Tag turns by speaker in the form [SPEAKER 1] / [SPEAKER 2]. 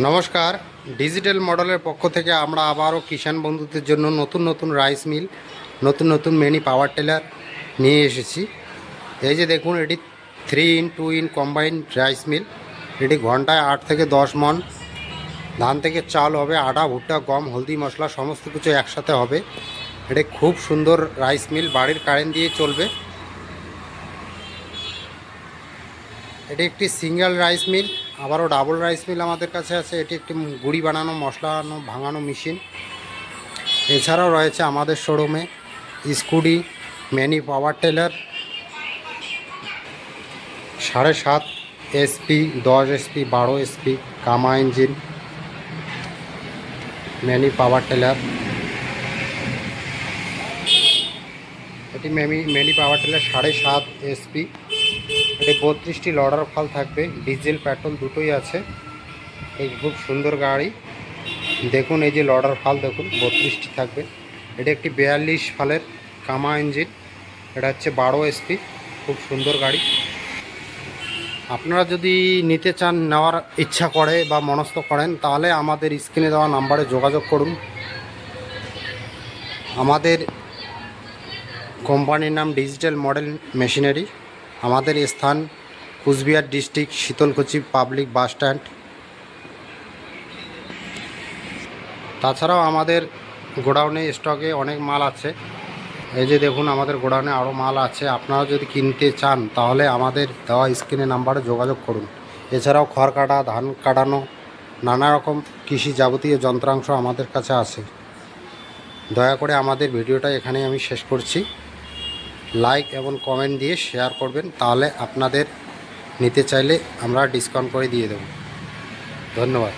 [SPEAKER 1] নমস্কার, ডিজিটাল মডেলের পক্ষ থেকে আমরা আবারও কিষাণ বন্ধুদের জন্য নতুন নতুন রাইস মিল, নতুন নতুন মিনি পাওয়ার টিলার নিয়ে এসেছি। এই যে দেখুন, এটি 3-in-2 কম্বাইন্ড রাইস মিল। এটি ঘন্টায় 8 থেকে 10 মণ ধান থেকে চাল হবে, আটা, ভুট্টা, গম, হলদি, মশলা সমস্ত কিছু একসাথে হবে। এটি খুব সুন্দর রাইস মিল, বাড়ির কারেন্ট দিয়ে চলবে। এটি একটি সিঙ্গেল রাইস মিল, আবারও ডাবল রাইস মিল আমাদের কাছে আছে। এটি একটি গুঁড়ি বানানো, মশলা ভাঙানো মেশিন। এছাড়াও রয়েছে আমাদের শোরুমে স্কুডি, mini power tiller 7.5 SP, 10 SP, 12 SP কামা ইঞ্জিন মিনি পাওয়ার টিলার। এটি মিনি পাওয়ার টিলার 7.5 SP। এটি 32টি লডার ফাল থাকবে, ডিজেল পেট্রোল দুটোই আছে। এই খুব সুন্দর গাড়ি, দেখুন এই যে লডার ফাল দেখুন 32টি থাকবে। এটা একটি 42 ফালের কামা ইঞ্জিন, এটা হচ্ছে 12 SP, খুব সুন্দর গাড়ি। আপনারা যদি নিতে চান, নেওয়ার ইচ্ছা করে বা মনস্থ করেন, তাহলে আমাদের স্ক্রিনে দেওয়া নাম্বারে যোগাযোগ করুন। আমাদের কোম্পানির নাম ডিজিটাল মডেল মেশিনারি। আমাদের স্থান Cooch Behar district, Sitalkuchi public bus stand. তাছাড়াও আমাদের গোডাউনে স্টকে অনেক মাল আছে। এই যে দেখুন, আমাদের গোডাউনে আরও মাল আছে। আপনারা যদি কিনতে চান তাহলে আমাদের দেওয়া স্ক্রিনে নাম্বারে যোগাযোগ করুন। এছাড়াও খড় কাটা, ধান কাটানো, নানা রকম কৃষি যাবতীয় যন্ত্রাংশ আমাদের কাছে আছে। দয়া করে আমাদের ভিডিওটা এখানেই আমি শেষ করছি। লাইক এবং কমেন্ট দিয়ে শেয়ার করবেন, তাহলে আপনাদের নিতে চাইলে আমরা ডিসকাউন্ট করে দিয়ে দেব। ধন্যবাদ।